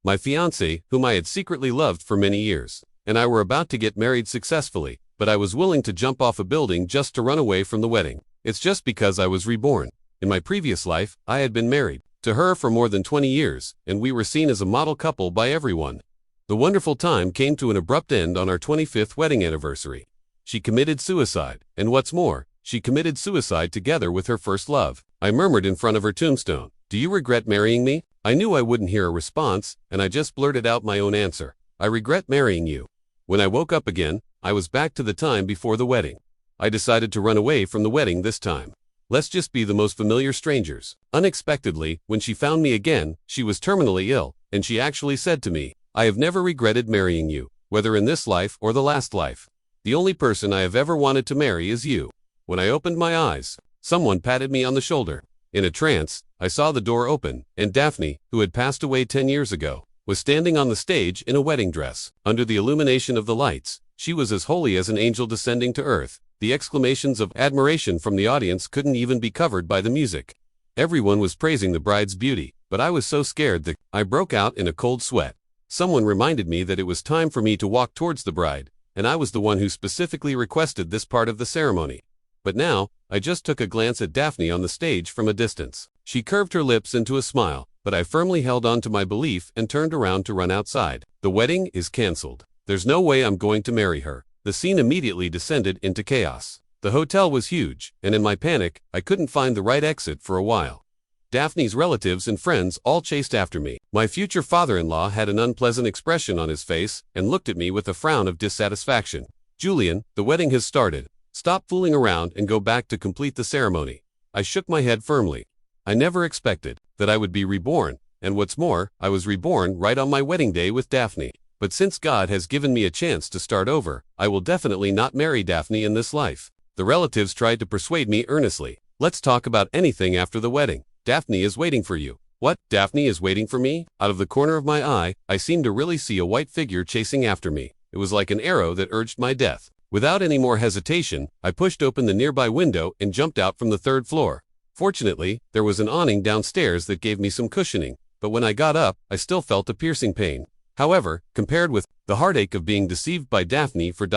my fiancée, whom I had secretly loved for many years, and I were about to get married successfully, but I was willing to jump off a building just to run away from the wedding. It's just because I was reborn. In my previous life, I had been married to her for more than 20 years, and we were seen as a model couple by everyone. The wonderful time came to an abrupt end on our 25th wedding anniversary. She committed suicide, and what's more, she committed suicide together with her first love. I murmured in front of her tombstone, "Do you regret marrying me?" I knew I wouldn't hear a response, and I just blurted out my own answer. "I regret marrying you." When I woke up again, I was back to the time before the wedding. I decided to run away from the wedding this time. Let's just be the most familiar strangers. Unexpectedly, when she found me again, she was terminally ill, and she actually said to me, "I have never regretted marrying you, whether in this life or the last life. The only person I have ever wanted to marry is you." When I opened my eyes, someone patted me on the shoulder. In a trance, I saw the door open, and Daphne, who had passed away 10 years ago, was standing on the stage in a wedding dress. Under the illumination of the lights, she was as holy as an angel descending to earth. The exclamations of admiration from the audience couldn't even be covered by the music. Everyone was praising the bride's beauty, but I was so scared that I broke out in a cold sweat. Someone reminded me that it was time for me to walk towards the bride, and I was the one who specifically requested this part of the ceremony. But now, I just took a glance at Daphne on the stage from a distance. She curved her lips into a smile, but I firmly held on to my belief and turned around to run outside. The wedding is cancelled. There's no way I'm going to marry her. The scene immediately descended into chaos. The hotel was huge, and in my panic, I couldn't find the right exit for a while. Daphne's relatives and friends all chased after me. My future father-in-law had an unpleasant expression on his face and looked at me with a frown of dissatisfaction. "Julian, the wedding has started. Stop fooling around and go back to complete the ceremony." I shook my head firmly. I never expected that I would be reborn, and what's more, I was reborn right on my wedding day with Daphne. But since God has given me a chance to start over, I will definitely not marry Daphne in this life. The relatives tried to persuade me earnestly. "Let's talk about anything after the wedding. Daphne is waiting for you." "What? Daphne is waiting for me?" Out of the corner of my eye, I seemed to really see a white figure chasing after me. It was like an arrow that urged my death. Without any more hesitation, I pushed open the nearby window and jumped out from the 3rd floor. Fortunately, there was an awning downstairs that gave me some cushioning, but when I got up, I still felt a piercing pain. However, compared with the heartache of being deceived by Daphne for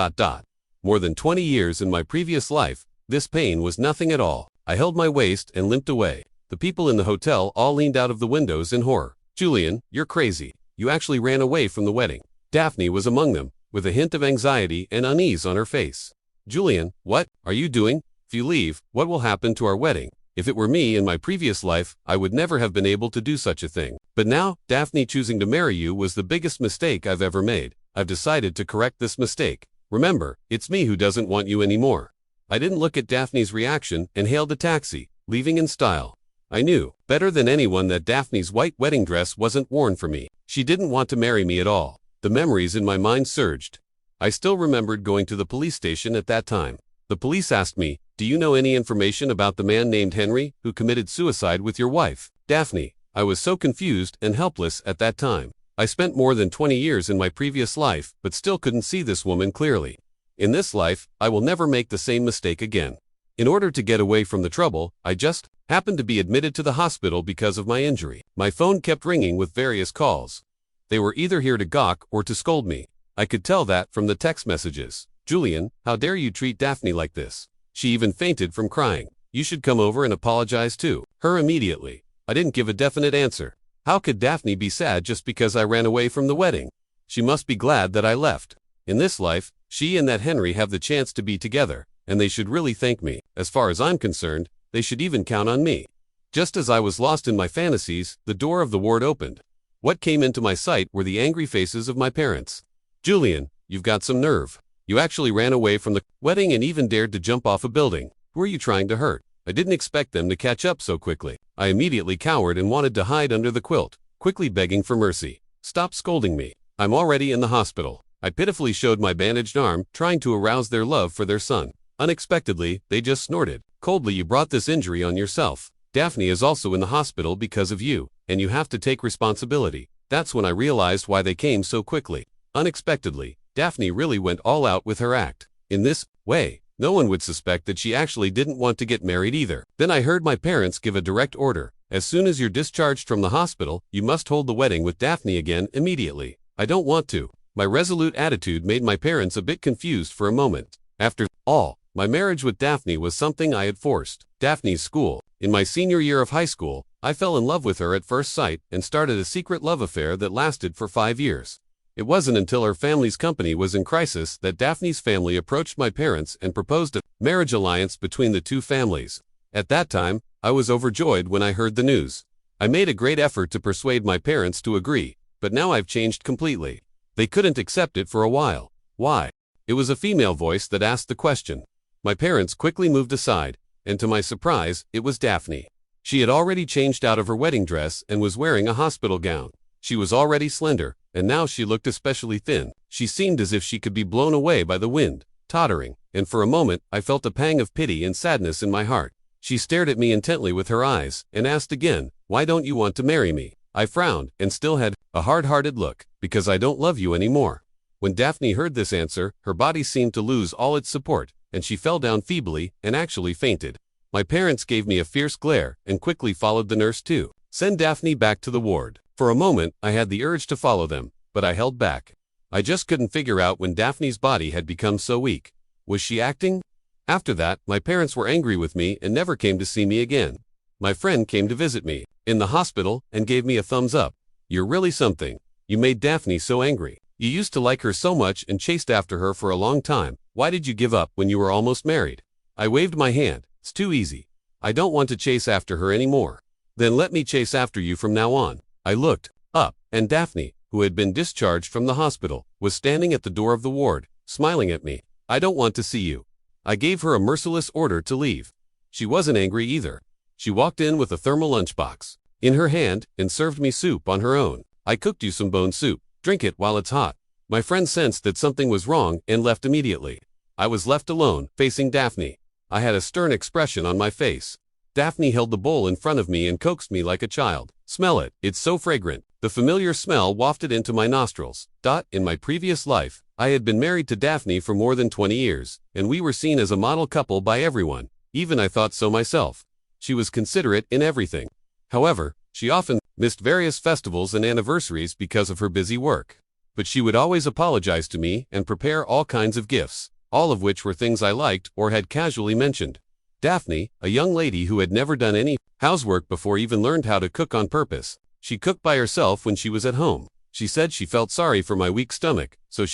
more than 20 years in my previous life, this pain was nothing at all. I held my waist and limped away. The people in the hotel all leaned out of the windows in horror. "Julian, you're crazy. You actually ran away from the wedding." Daphne was among them, with a hint of anxiety and unease on her face. "Julian, what are you doing? If you leave, what will happen to our wedding? If it were me in my previous life, I would never have been able to do such a thing. But now, Daphne choosing to marry you was the biggest mistake I've ever made. I've decided to correct this mistake. Remember, it's me who doesn't want you anymore." I didn't look at Daphne's reaction and hailed a taxi, leaving in style. I knew, better than anyone, that Daphne's white wedding dress wasn't worn for me. She didn't want to marry me at all. The memories in my mind surged. I still remembered going to the police station at that time. The police asked me, "Do you know any information about the man named Henry who committed suicide with your wife, Daphne?" I was so confused and helpless at that time. I spent more than 20 years in my previous life, but still couldn't see this woman clearly. In this life, I will never make the same mistake again. In order to get away from the trouble, I just happened to be admitted to the hospital because of my injury. My phone kept ringing with various calls. They were either here to gawk or to scold me. I could tell that from the text messages. "Julian, how dare you treat Daphne like this? She even fainted from crying. You should come over and apologize to her immediately." I didn't give a definite answer. How could Daphne be sad just because I ran away from the wedding? She must be glad that I left. In this life, she and that Henry have the chance to be together, and they should really thank me. As far as I'm concerned, they should even count on me. Just as I was lost in my fantasies, the door of the ward opened. What came into my sight were the angry faces of my parents. "Julian, you've got some nerve. You actually ran away from the wedding and even dared to jump off a building. Who are you trying to hurt?" I didn't expect them to catch up so quickly. I immediately cowered and wanted to hide under the quilt, quickly begging for mercy. "Stop scolding me. I'm already in the hospital." I pitifully showed my bandaged arm, trying to arouse their love for their son. Unexpectedly, they just snorted. "Coldly, you brought this injury on yourself. Daphne is also in the hospital because of you, and you have to take responsibility." That's when I realized why they came so quickly. Unexpectedly, Daphne really went all out with her act. In this way, no one would suspect that she actually didn't want to get married either. Then I heard my parents give a direct order. As soon as you're discharged from the hospital, you must hold the wedding with Daphne again immediately. I don't want to. My resolute attitude made my parents a bit confused for a moment. After all, my marriage with Daphne was something I had forced. Daphne's school. In my senior year of high school, I fell in love with her at first sight and started a secret love affair that lasted for 5 years. It wasn't until her family's company was in crisis that Daphne's family approached my parents and proposed a marriage alliance between the two families. At that time, I was overjoyed when I heard the news. I made a great effort to persuade my parents to agree, but now I've changed completely. They couldn't accept it for a while. Why? It was a female voice that asked the question. My parents quickly moved aside, and to my surprise, it was Daphne. She had already changed out of her wedding dress and was wearing a hospital gown. She was already slender, and now she looked especially thin. She seemed as if she could be blown away by the wind, tottering, and for a moment I felt a pang of pity and sadness in my heart. She stared at me intently with her eyes, and asked again, "Why don't you want to marry me?" I frowned, and still had a hard-hearted look. "Because I don't love you anymore." When Daphne heard this answer, her body seemed to lose all its support, and she fell down feebly, and actually fainted. My parents gave me a fierce glare, and quickly followed the nurse too. "Send Daphne back to the ward." For a moment, I had the urge to follow them, but I held back. I just couldn't figure out when Daphne's body had become so weak. Was she acting? After that, my parents were angry with me and never came to see me again. My friend came to visit me in the hospital and gave me a thumbs up. "You're really something. You made Daphne so angry. You used to like her so much and chased after her for a long time. Why did you give up when you were almost married?" I waved my hand. "It's too easy. I don't want to chase after her anymore." "Then let me chase after you from now on." I looked up, and Daphne, who had been discharged from the hospital, was standing at the door of the ward, smiling at me. "I don't want to see you." I gave her a merciless order to leave. She wasn't angry either. She walked in with a thermal lunchbox in her hand and served me soup on her own. "I cooked you some bone soup. Drink it while it's hot." My friend sensed that something was wrong and left immediately. I was left alone, facing Daphne. I had a stern expression on my face. Daphne held the bowl in front of me and coaxed me like a child. "Smell it. It's so fragrant." The familiar smell wafted into my nostrils. In my previous life, I had been married to Daphne for more than 20 years, and we were seen as a model couple by everyone. Even I thought so myself. She was considerate in everything. However, she often missed various festivals and anniversaries because of her busy work. But she would always apologize to me and prepare all kinds of gifts, all of which were things I liked or had casually mentioned. Daphne, a young lady who had never done any housework before, even learned how to cook on purpose. She cooked by herself when she was at home. She said she felt sorry for my weak stomach, so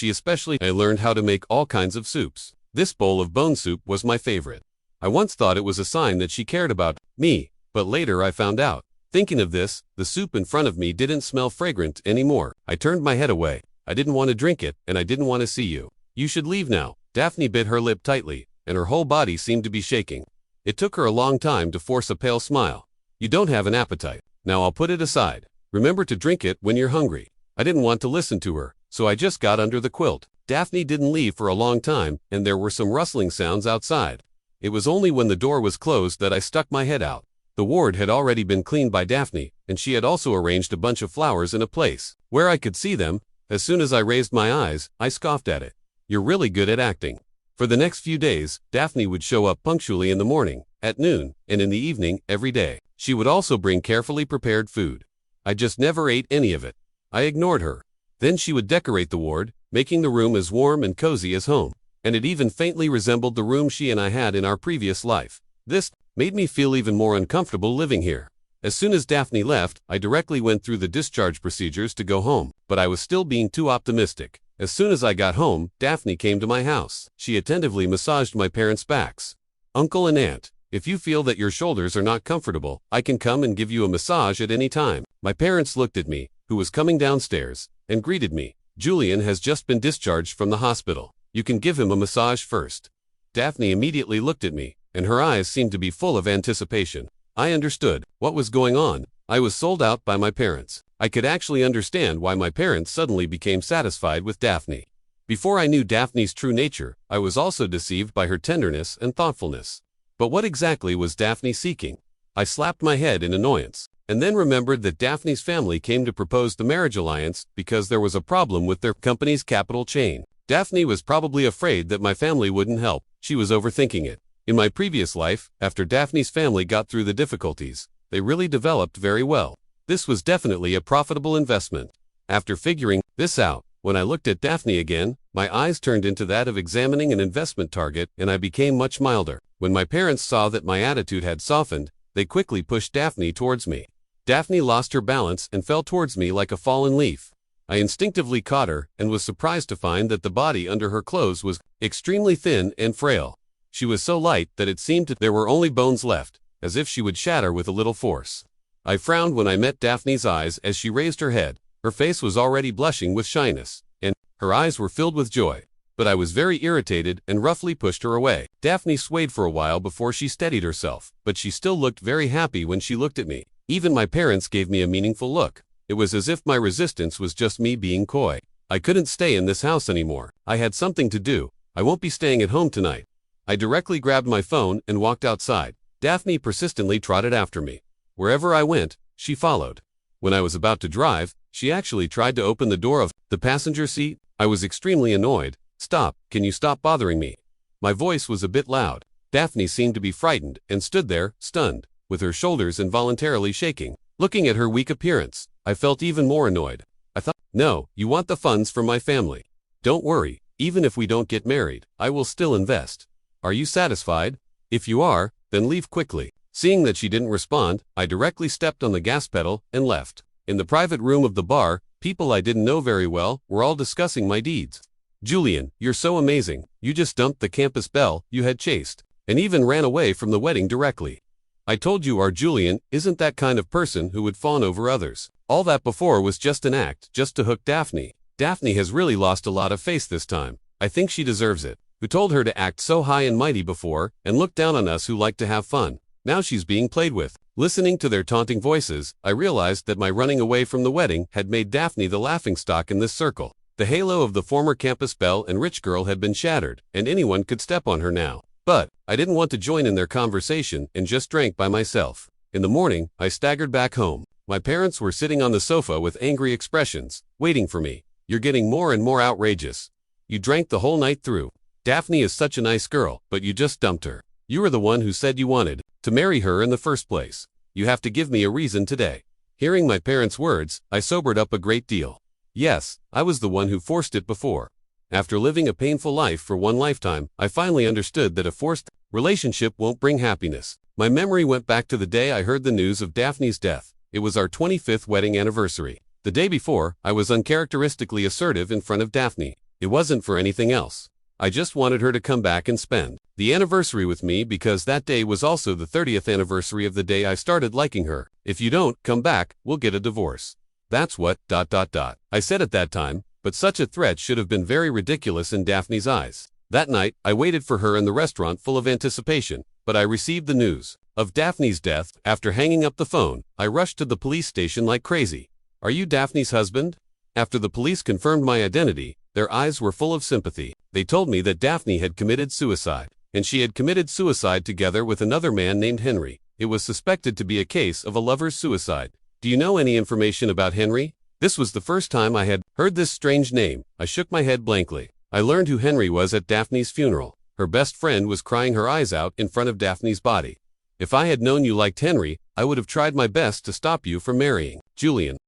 I learned how to make all kinds of soups. This bowl of bone soup was my favorite. I once thought it was a sign that she cared about me, but later I found out. Thinking of this, the soup in front of me didn't smell fragrant anymore. I turned my head away. I didn't want to drink it, and I didn't want to see you. "You should leave now." Daphne bit her lip tightly, and her whole body seemed to be shaking. It took her a long time to force a pale smile. "You don't have an appetite. Now I'll put it aside. Remember to drink it when you're hungry." I didn't want to listen to her, so I just got under the quilt. Daphne didn't leave for a long time, and there were some rustling sounds outside. It was only when the door was closed that I stuck my head out. The ward had already been cleaned by Daphne, and she had also arranged a bunch of flowers in a place where I could see them. As soon as I raised my eyes, I scoffed at it. "You're really good at acting." For the next few days, Daphne would show up punctually in the morning, at noon, and in the evening every day. She would also bring carefully prepared food. I just never ate any of it. I ignored her. Then she would decorate the ward, making the room as warm and cozy as home, and it even faintly resembled the room she and I had in our previous life. This made me feel even more uncomfortable living here. As soon as Daphne left, I directly went through the discharge procedures to go home, but I was still being too optimistic. As soon as I got home, Daphne came to my house. She attentively massaged my parents' backs. "Uncle and Aunt, if you feel that your shoulders are not comfortable, I can come and give you a massage at any time." My parents looked at me, who was coming downstairs, and greeted me. "Julian has just been discharged from the hospital. You can give him a massage first." Daphne immediately looked at me, and her eyes seemed to be full of anticipation. I understood what was going on. I was sold out by my parents. I could actually understand why my parents suddenly became satisfied with Daphne. Before I knew Daphne's true nature, I was also deceived by her tenderness and thoughtfulness. But what exactly was Daphne seeking? I slapped my head in annoyance, and then remembered that Daphne's family came to propose the marriage alliance because there was a problem with their company's capital chain. Daphne was probably afraid that my family wouldn't help. She was overthinking it. In my previous life, after Daphne's family got through the difficulties, they really developed very well. This was definitely a profitable investment. After figuring this out, when I looked at Daphne again, my eyes turned into that of examining an investment target, and I became much milder. When my parents saw that my attitude had softened, they quickly pushed Daphne towards me. Daphne lost her balance and fell towards me like a fallen leaf. I instinctively caught her and was surprised to find that the body under her clothes was extremely thin and frail. She was so light that it seemed there were only bones left, as if she would shatter with a little force. I frowned when I met Daphne's eyes as she raised her head. Her face was already blushing with shyness, and her eyes were filled with joy. But I was very irritated and roughly pushed her away. Daphne swayed for a while before she steadied herself, but she still looked very happy when she looked at me. Even my parents gave me a meaningful look. It was as if my resistance was just me being coy. I couldn't stay in this house anymore. I had something to do. I won't be staying at home tonight. I directly grabbed my phone and walked outside. Daphne persistently trotted after me. Wherever I went, she followed. When I was about to drive, she actually tried to open the door of the passenger seat. I was extremely annoyed. "Stop, can you stop bothering me?" My voice was a bit loud. Daphne seemed to be frightened and stood there, stunned, with her shoulders involuntarily shaking. Looking at her weak appearance, I felt even more annoyed. I thought, "No, you want the funds from my family. Don't worry, even if we don't get married, I will still invest. Are you satisfied? If you are, then leave quickly." Seeing that she didn't respond, I directly stepped on the gas pedal and left. In the private room of the bar, people I didn't know very well were all discussing my deeds. "Julian, you're so amazing. You just dumped the campus belle you had chased, and even ran away from the wedding directly. I told you our Julian isn't that kind of person who would fawn over others. All that before was just an act, just to hook Daphne. Daphne has really lost a lot of face this time. I think she deserves it. Who told her to act so high and mighty before, and look down on us who like to have fun? Now she's being played with." Listening to their taunting voices, I realized that my running away from the wedding had made Daphne the laughingstock in this circle. The halo of the former campus belle and rich girl had been shattered, and anyone could step on her now. But I didn't want to join in their conversation and just drank by myself. In the morning, I staggered back home. My parents were sitting on the sofa with angry expressions, waiting for me. "You're getting more and more outrageous. You drank the whole night through. Daphne is such a nice girl, but you just dumped her. You were the one who said you wanted to marry her in the first place. You have to give me a reason today." Hearing my parents' words, I sobered up a great deal. Yes, I was the one who forced it before. After living a painful life for one lifetime, I finally understood that a forced relationship won't bring happiness. My memory went back to the day I heard the news of Daphne's death. It was our 25th wedding anniversary. The day before, I was uncharacteristically assertive in front of Daphne. It wasn't for anything else. I just wanted her to come back and spend the anniversary with me because that day was also the 30th anniversary of the day I started liking her. "If you don't come back, we'll get a divorce. That's what, I said at that time, but such a threat should have been very ridiculous in Daphne's eyes. That night, I waited for her in the restaurant full of anticipation, but I received the news of Daphne's death. After hanging up the phone, I rushed to the police station like crazy. "Are you Daphne's husband?" After the police confirmed my identity, their eyes were full of sympathy. They told me that Daphne had committed suicide, and she had committed suicide together with another man named Henry. It was suspected to be a case of a lover's suicide. "Do you know any information about Henry?" This was the first time I had heard this strange name. I shook my head blankly. I learned who Henry was at Daphne's funeral. Her best friend was crying her eyes out in front of Daphne's body. "If I had known you liked Henry, I would have tried my best to stop you from marrying Julian."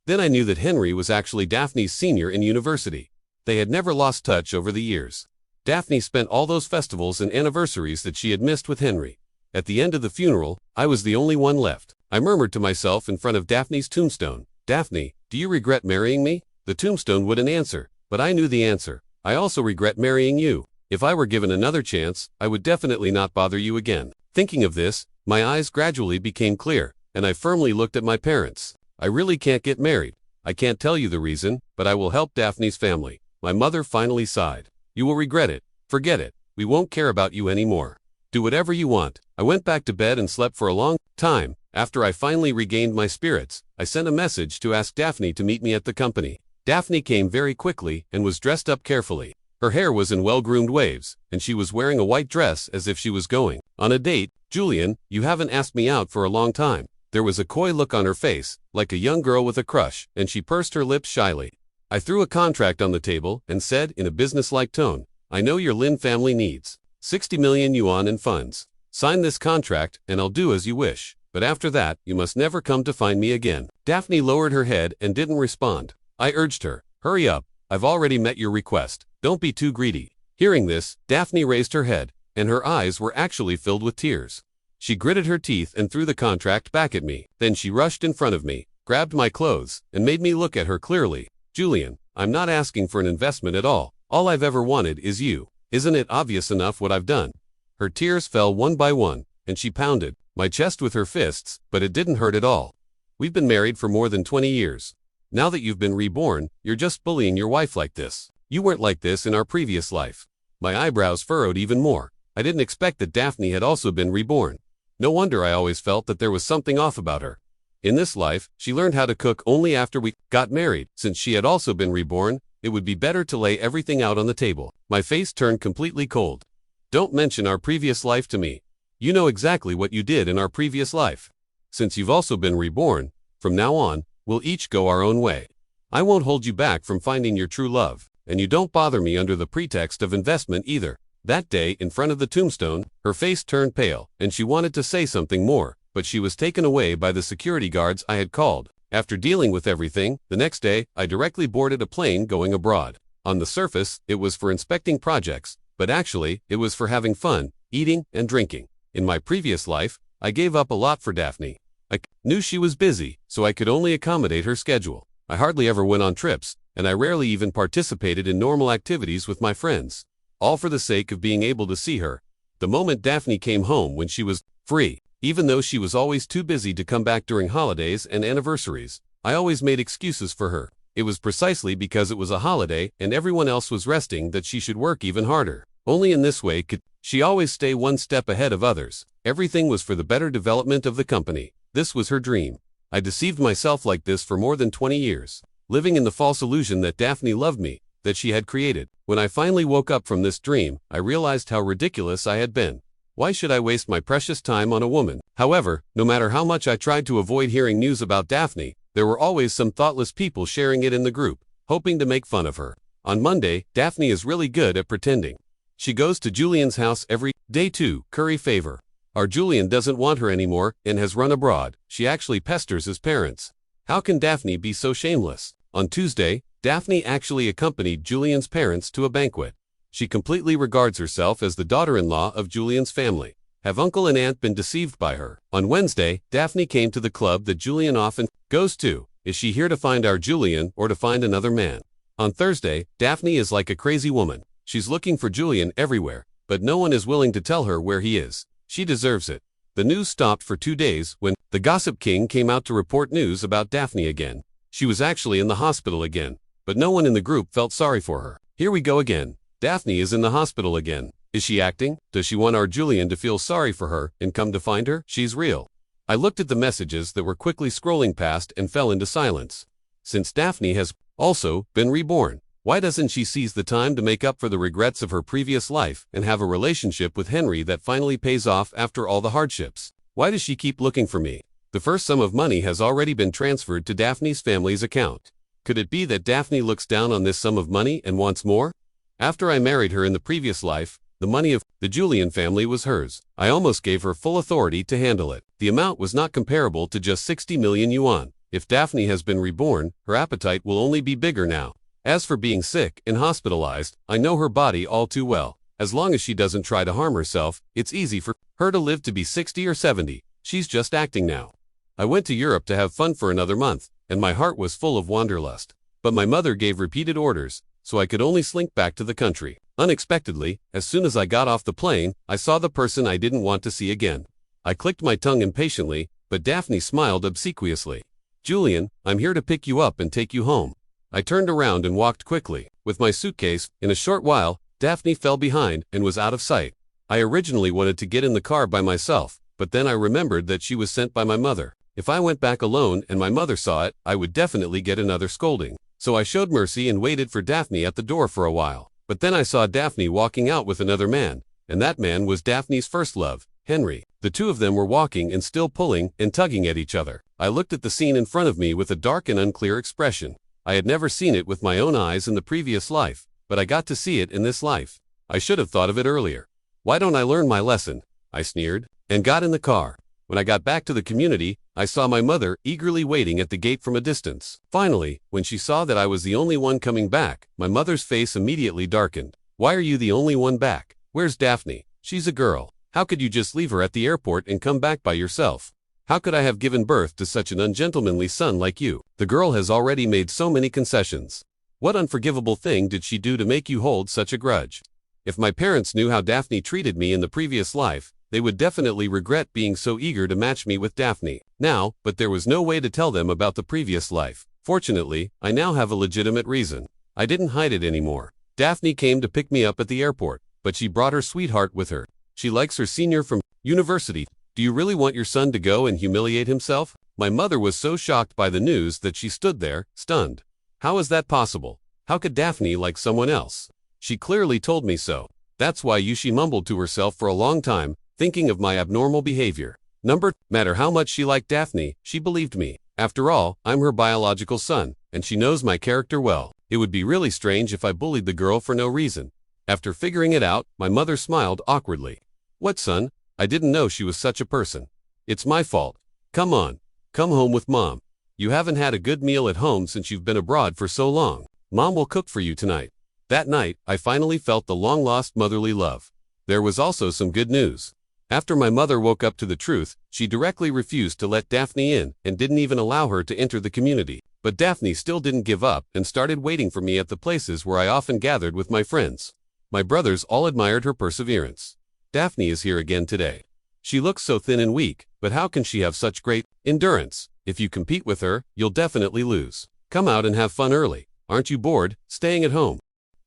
Then I knew that Henry was actually Daphne's senior in university. They had never lost touch over the years. Daphne spent all those festivals and anniversaries that she had missed with Henry. At the end of the funeral, I was the only one left. I murmured to myself in front of Daphne's tombstone, "Daphne, do you regret marrying me?" The tombstone wouldn't answer, but I knew the answer. "I also regret marrying you. If I were given another chance, I would definitely not bother you again." Thinking of this, my eyes gradually became clear, and I firmly looked at my parents. "I really can't get married. I can't tell you the reason, but I will help Daphne's family." My mother finally sighed. "You will regret it. Forget it. We won't care about you anymore. Do whatever you want." I went back to bed and slept for a long time. After I finally regained my spirits, I sent a message to ask Daphne to meet me at the company. Daphne came very quickly and was dressed up carefully. Her hair was in well-groomed waves, and she was wearing a white dress as if she was going on a date. "Julian, you haven't asked me out for a long time." There was a coy look on her face, like a young girl with a crush, and she pursed her lips shyly. I threw a contract on the table and said in a businesslike tone, "I know your Lin family needs 60 million yuan in funds. Sign this contract and I'll do as you wish." but after that, you must never come to find me again." Daphne lowered her head and didn't respond. I urged her, "Hurry up, I've already met your request. Don't be too greedy." Hearing this, Daphne raised her head, and her eyes were actually filled with tears. She gritted her teeth and threw the contract back at me. Then she rushed in front of me, grabbed my clothes, and made me look at her clearly. "Julian, I'm not asking for an investment at all. All I've ever wanted is you. Isn't it obvious enough what I've done?" Her tears fell one by one, and she pounded my chest with her fists, but it didn't hurt at all. "We've been married for more than 20 years. Now that you've been reborn, you're just bullying your wife like this. You weren't like this in our previous life." My eyebrows furrowed even more. I didn't expect that Daphne had also been reborn. No wonder I always felt that there was something off about her. In this life, she learned how to cook only after we got married. Since she had also been reborn, it would be better to lay everything out on the table. My face turned completely cold. "Don't mention our previous life to me. You know exactly what you did in our previous life. Since you've also been reborn, from now on, we'll each go our own way. I won't hold you back from finding your true love, and you don't bother me under the pretext of investment either." That day, in front of the tombstone, her face turned pale, and she wanted to say something more, but she was taken away by the security guards I had called. After dealing with everything, the next day, I directly boarded a plane going abroad. On the surface, it was for inspecting projects, but actually, it was for having fun, eating, and drinking. In my previous life, I gave up a lot for Daphne. I knew she was busy, so I could only accommodate her schedule. I hardly ever went on trips, and I rarely even participated in normal activities with my friends. All for the sake of being able to see her. The moment Daphne came home when she was free, even though she was always too busy to come back during holidays and anniversaries, I always made excuses for her. It was precisely because it was a holiday and everyone else was resting that she should work even harder. Only in this way could she always stay one step ahead of others. Everything was for the better development of the company. This was her dream. I deceived myself like this for more than 20 years, living in the false illusion that Daphne loved me, that she had created. When I finally woke up from this dream, I realized how ridiculous I had been. Why should I waste my precious time on a woman? However, no matter how much I tried to avoid hearing news about Daphne, there were always some thoughtless people sharing it in the group, hoping to make fun of her. On Monday, Daphne is really good at pretending. She goes to Julian's house every day to curry favor. Our Julian doesn't want her anymore and has run abroad. She actually pesters his parents. How can Daphne be so shameless? On Tuesday, Daphne actually accompanied Julian's parents to a banquet. She completely regards herself as the daughter-in-law of Julian's family. Have uncle and aunt been deceived by her? On Wednesday, Daphne came to the club that Julian often goes to. Is she here to find our Julian or to find another man? On Thursday, Daphne is like a crazy woman. She's looking for Julian everywhere, but no one is willing to tell her where he is. She deserves it. The news stopped for 2 days when the Gossip King came out to report news about Daphne again. She was actually in the hospital again, but no one in the group felt sorry for her. Here we go again. Daphne is in the hospital again. Is she acting? Does she want our Julian to feel sorry for her and come to find her? She's real. I looked at the messages that were quickly scrolling past and fell into silence. Since Daphne has also been reborn, why doesn't she seize the time to make up for the regrets of her previous life and have a relationship with Henry that finally pays off after all the hardships? Why does she keep looking for me? The first sum of money has already been transferred to Daphne's family's account. Could it be that Daphne looks down on this sum of money and wants more? After I married her in the previous life, the money of the Julian family was hers. I almost gave her full authority to handle it. The amount was not comparable to just 60 million yuan. If Daphne has been reborn, her appetite will only be bigger now. As for being sick and hospitalized, I know her body all too well. As long as she doesn't try to harm herself, it's easy for her to live to be 60 or 70. She's just acting now. I went to Europe to have fun for another month, and my heart was full of wanderlust. But my mother gave repeated orders, so I could only slink back to the country. Unexpectedly, as soon as I got off the plane, I saw the person I didn't want to see again. I clicked my tongue impatiently, but Daphne smiled obsequiously. "Julian, I'm here to pick you up and take you home." I turned around and walked quickly, with my suitcase. In a short while, Daphne fell behind and was out of sight. I originally wanted to get in the car by myself, but then I remembered that she was sent by my mother. If I went back alone and my mother saw it, I would definitely get another scolding. So I showed mercy and waited for Daphne at the door for a while. But then I saw Daphne walking out with another man, and that man was Daphne's first love, Henry. The two of them were walking and still pulling and tugging at each other. I looked at the scene in front of me with a dark and unclear expression. I had never seen it with my own eyes in the previous life, but I got to see it in this life. I should have thought of it earlier. Why don't I learn my lesson? I sneered, and got in the car. When I got back to the community, I saw my mother eagerly waiting at the gate from a distance. Finally, when she saw that I was the only one coming back, my mother's face immediately darkened. "Why are you the only one back? Where's Daphne? She's a girl. How could you just leave her at the airport and come back by yourself? How could I have given birth to such an ungentlemanly son like you? The girl has already made so many concessions. What unforgivable thing did she do to make you hold such a grudge?" If my parents knew how Daphne treated me in the previous life, they would definitely regret being so eager to match me with Daphne now, but there was no way to tell them about the previous life. Fortunately, I now have a legitimate reason. I didn't hide it anymore. Daphne came to pick me up at the airport, but she brought her sweetheart with her. She likes her senior from university. Do you really want your son to go and humiliate himself? My mother was so shocked by the news that she stood there, stunned. How is that possible? How could Daphne like someone else? She clearly told me so. That's why she mumbled to herself for a long time, thinking of my abnormal behavior. No matter how much she liked Daphne, she believed me. After all, I'm her biological son, and she knows my character well. It would be really strange if I bullied the girl for no reason. After figuring it out, my mother smiled awkwardly. "What, son? I didn't know she was such a person. It's my fault. Come on. Come home with Mom. You haven't had a good meal at home since you've been abroad for so long. Mom will cook for you tonight." That night, I finally felt the long-lost motherly love. There was also some good news. After my mother woke up to the truth, she directly refused to let Daphne in and didn't even allow her to enter the community. But Daphne still didn't give up and started waiting for me at the places where I often gathered with my friends. My brothers all admired her perseverance. Daphne is here again today. She looks so thin and weak, but how can she have such great endurance? If you compete with her, you'll definitely lose. Come out and have fun early. Aren't you bored, staying at home?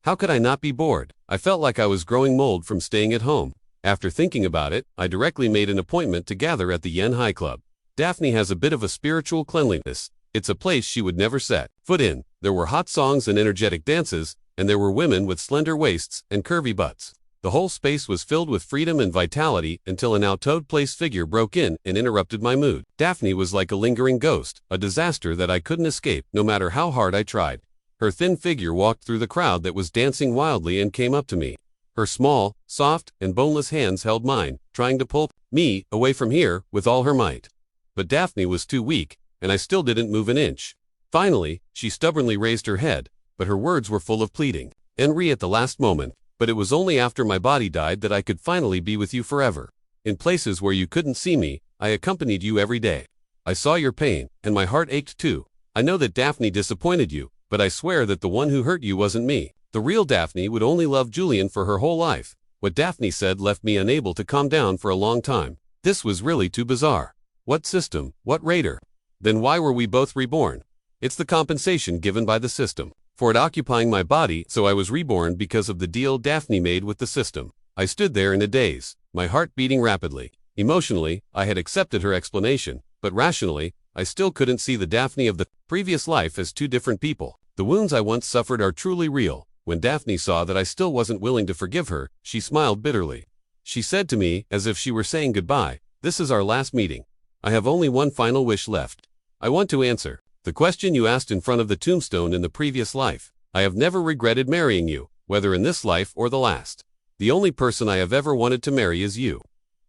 How could I not be bored? I felt like I was growing mold from staying at home. After thinking about it, I directly made an appointment to gather at the Yen High Club. Daphne has a bit of a spiritual cleanliness. It's a place she would never set foot in. There were hot songs and energetic dances, and there were women with slender waists and curvy butts. The whole space was filled with freedom and vitality until an out-of-place figure broke in and interrupted my mood. Daphne was like a lingering ghost, a disaster that I couldn't escape no matter how hard I tried. Her thin figure walked through the crowd that was dancing wildly and came up to me. Her small, soft, and boneless hands held mine, trying to pull me away from here with all her might. But Daphne was too weak, and I still didn't move an inch. Finally, she stubbornly raised her head, but her words were full of pleading. "Henri," at the last moment, but it was only after my body died that I could finally be with you forever. In places where you couldn't see me, I accompanied you every day. I saw your pain, and my heart ached too. I know that Daphne disappointed you, but I swear that the one who hurt you wasn't me. The real Daphne would only love Julian for her whole life. What Daphne said left me unable to calm down for a long time. This was really too bizarre. What system? What raider? Then why were we both reborn? It's the compensation given by the system for it occupying my body, so I was reborn because of the deal Daphne made with the system. I stood there in a daze, my heart beating rapidly. Emotionally, I had accepted her explanation, but rationally, I still couldn't see the Daphne of the previous life as two different people. The wounds I once suffered are truly real. When Daphne saw that I still wasn't willing to forgive her, she smiled bitterly. She said to me, as if she were saying goodbye, "This is our last meeting. I have only one final wish left. I want to answer the question you asked in front of the tombstone in the previous life. I have never regretted marrying you, whether in this life or the last. The only person I have ever wanted to marry is you."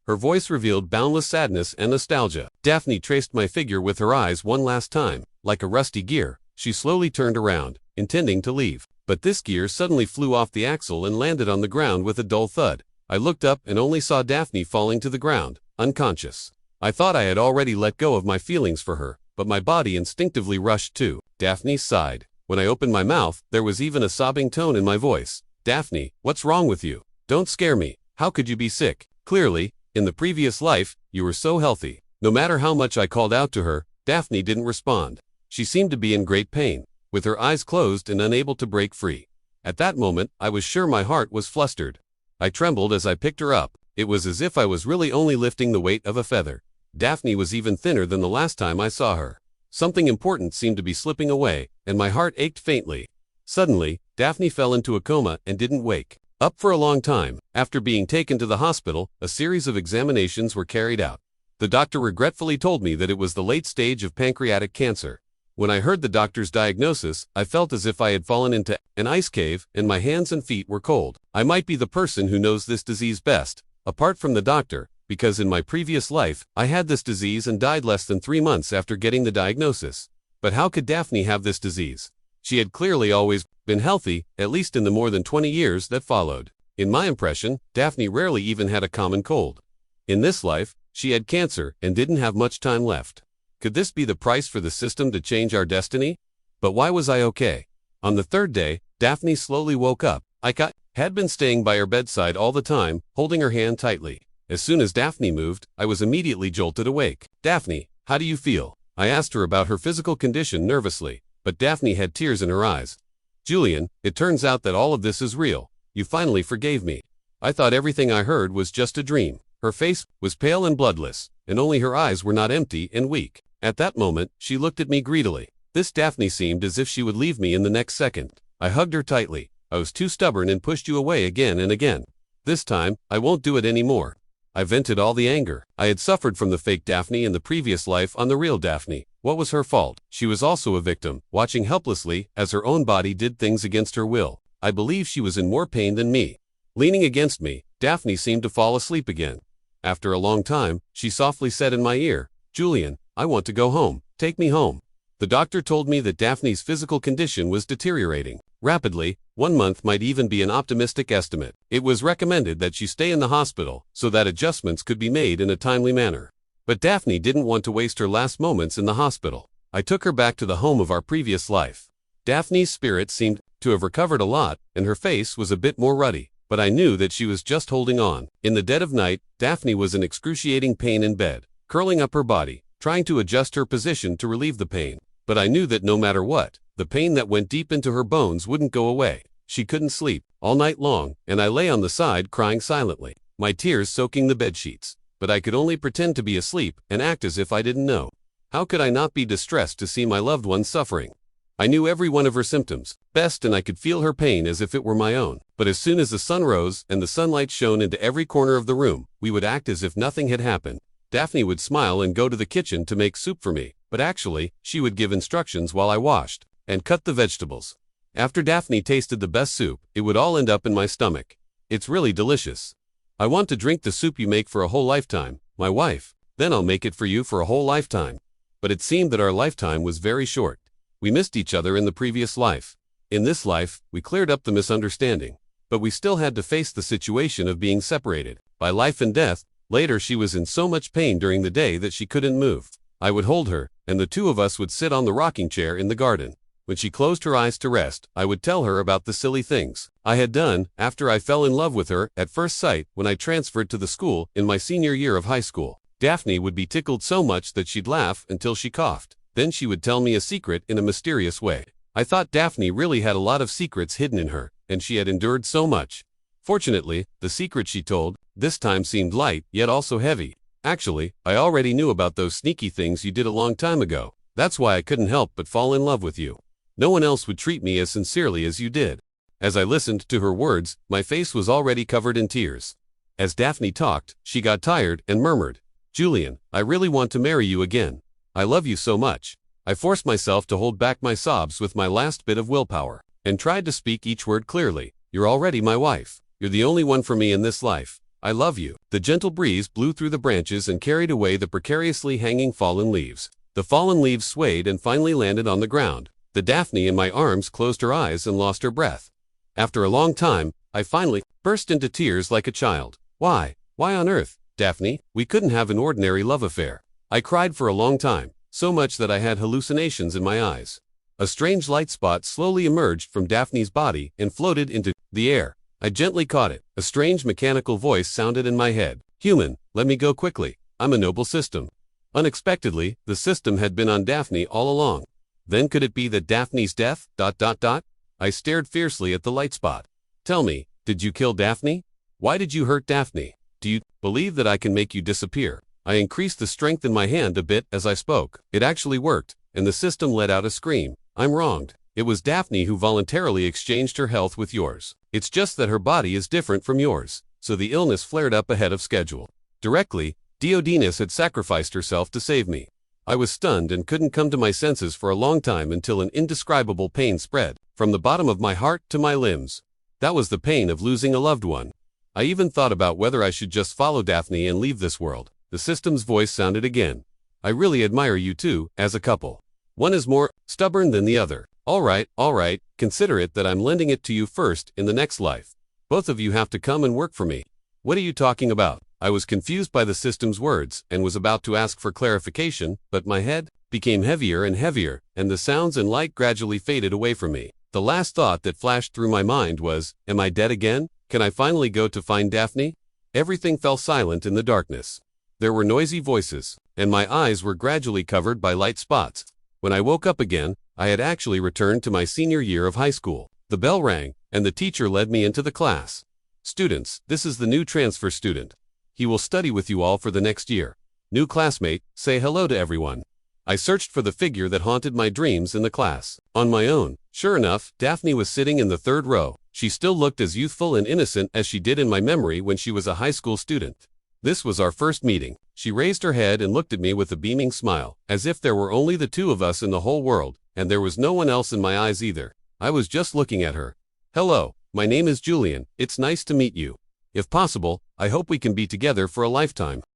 Her voice revealed boundless sadness and nostalgia. Daphne traced my figure with her eyes one last time. Like a rusty gear, she slowly turned around, intending to leave. But this gear suddenly flew off the axle and landed on the ground with a dull thud. I looked up and only saw Daphne falling to the ground, unconscious. I thought I had already let go of my feelings for her, but my body instinctively rushed to Daphne's side. When I opened my mouth, there was even a sobbing tone in my voice. "Daphne, what's wrong with you? Don't scare me. How could you be sick? Clearly, in the previous life, you were so healthy." No matter how much I called out to her, Daphne didn't respond. She seemed to be in great pain, with her eyes closed and unable to break free. At that moment, I was sure my heart was flustered. I trembled as I picked her up. It was as if I was really only lifting the weight of a feather. Daphne was even thinner than the last time I saw her. Something important seemed to be slipping away, and my heart ached faintly. Suddenly, Daphne fell into a coma and didn't wake up for a long time. After being taken to the hospital, a series of examinations were carried out. The doctor regretfully told me that it was the late stage of pancreatic cancer. When I heard the doctor's diagnosis, I felt as if I had fallen into an ice cave and my hands and feet were cold. I might be the person who knows this disease best. Apart from the doctor, because in my previous life, I had this disease and died less than 3 months after getting the diagnosis. But how could Daphne have this disease? She had clearly always been healthy, at least in the more than 20 years that followed. In my impression, Daphne rarely even had a common cold. In this life, she had cancer and didn't have much time left. Could this be the price for the system to change our destiny? But why was I okay? On the third day, Daphne slowly woke up. I had been staying by her bedside all the time, holding her hand tightly. As soon as Daphne moved, I was immediately jolted awake. "Daphne, how do you feel?" I asked her about her physical condition nervously, but Daphne had tears in her eyes. "Julian, it turns out that all of this is real. You finally forgave me. I thought everything I heard was just a dream." Her face was pale and bloodless, and only her eyes were not empty and weak. At that moment, she looked at me greedily. This Daphne seemed as if she would leave me in the next second. I hugged her tightly. "I was too stubborn and pushed you away again and again. This time, I won't do it anymore." I vented all the anger I had suffered from the fake Daphne in the previous life on the real Daphne. What was her fault? She was also a victim, watching helplessly as her own body did things against her will. I believe she was in more pain than me. Leaning against me, Daphne seemed to fall asleep again. After a long time, she softly said in my ear, "Julian, I want to go home. Take me home." The doctor told me that Daphne's physical condition was deteriorating rapidly. 1 month might even be an optimistic estimate. It was recommended that she stay in the hospital so that adjustments could be made in a timely manner. But Daphne didn't want to waste her last moments in the hospital. I took her back to the home of our previous life. Daphne's spirit seemed to have recovered a lot, and her face was a bit more ruddy. But I knew that she was just holding on. In the dead of night, Daphne was in excruciating pain in bed, curling up her body, trying to adjust her position to relieve the pain. But I knew that no matter what, the pain that went deep into her bones wouldn't go away. She couldn't sleep all night long, and I lay on the side crying silently, my tears soaking the bedsheets. But I could only pretend to be asleep and act as if I didn't know. How could I not be distressed to see my loved one suffering? I knew every one of her symptoms best, and I could feel her pain as if it were my own. But as soon as the sun rose and the sunlight shone into every corner of the room, we would act as if nothing had happened. Daphne would smile and go to the kitchen to make soup for me, but actually, she would give instructions while I washed and cut the vegetables. After Daphne tasted the best soup, it would all end up in my stomach. "It's really delicious. I want to drink the soup you make for a whole lifetime, my wife. Then I'll make it for you for a whole lifetime." But it seemed that our lifetime was very short. We missed each other in the previous life. In this life, we cleared up the misunderstanding. But we still had to face the situation of being separated by life and death. Later, she was in so much pain during the day that she couldn't move. I would hold her, and the two of us would sit on the rocking chair in the garden. When she closed her eyes to rest, I would tell her about the silly things I had done after I fell in love with her at first sight when I transferred to the school in my senior year of high school. Daphne would be tickled so much that she'd laugh until she coughed. Then she would tell me a secret in a mysterious way. I thought Daphne really had a lot of secrets hidden in her, and she had endured so much. Fortunately, the secret she told this time seemed light, yet also heavy. "Actually, I already knew about those sneaky things you did a long time ago. That's why I couldn't help but fall in love with you. No one else would treat me as sincerely as you did." As I listened to her words, my face was already covered in tears. As Daphne talked, she got tired and murmured, "Julian, I really want to marry you again. I love you so much." I forced myself to hold back my sobs with my last bit of willpower, and tried to speak each word clearly. "You're already my wife. You're the only one for me in this life. I love you." The gentle breeze blew through the branches and carried away the precariously hanging fallen leaves. The fallen leaves swayed and finally landed on the ground. The Daphne in my arms closed her eyes and lost her breath. After a long time, I finally burst into tears like a child. Why on earth, Daphne? We couldn't have an ordinary love affair." I cried for a long time, so much that I had hallucinations in my eyes. A strange light spot slowly emerged from Daphne's body and floated into the air. I gently caught it. A strange mechanical voice sounded in my head. "Human, let me go quickly. I'm a noble system." Unexpectedly, the system had been on Daphne all along. Then could it be that Daphne's death? I stared fiercely at the light spot. "Tell me, did you kill Daphne? Why did you hurt Daphne? Do you believe that I can make you disappear?" I increased the strength in my hand a bit as I spoke. It actually worked, and the system let out a scream. "I'm wronged. It was Daphne who voluntarily exchanged her health with yours. It's just that her body is different from yours, so the illness flared up ahead of schedule. Directly, Diogenes had sacrificed herself to save me." I was stunned and couldn't come to my senses for a long time until an indescribable pain spread from the bottom of my heart to my limbs. That was the pain of losing a loved one. I even thought about whether I should just follow Daphne and leave this world. The system's voice sounded again. I really admire you two, as a couple. One is more stubborn than the other. All right, consider it that I'm lending it to you first in the next life. Both of you have to come and work for me. What are you talking about? I was confused by the system's words and was about to ask for clarification, but my head became heavier and heavier, and the sounds and light gradually faded away from me. The last thought that flashed through my mind was, am I dead again? Can I finally go to find Daphne? Everything fell silent in the darkness. There were noisy voices, and my eyes were gradually covered by light spots. When I woke up again, I had actually returned to my senior year of high school. The bell rang, and the teacher led me into the class. Students, this is the new transfer student. He will study with you all for the next year. New classmate, say hello to everyone. I searched for the figure that haunted my dreams in the class. On my own, sure enough, Daphne was sitting in the third row. She still looked as youthful and innocent as she did in my memory when she was a high school student. This was our first meeting. She raised her head and looked at me with a beaming smile, as if there were only the two of us in the whole world, and there was no one else in my eyes either. I was just looking at her. Hello, my name is Julian. It's nice to meet you. If possible, I hope we can be together for a lifetime.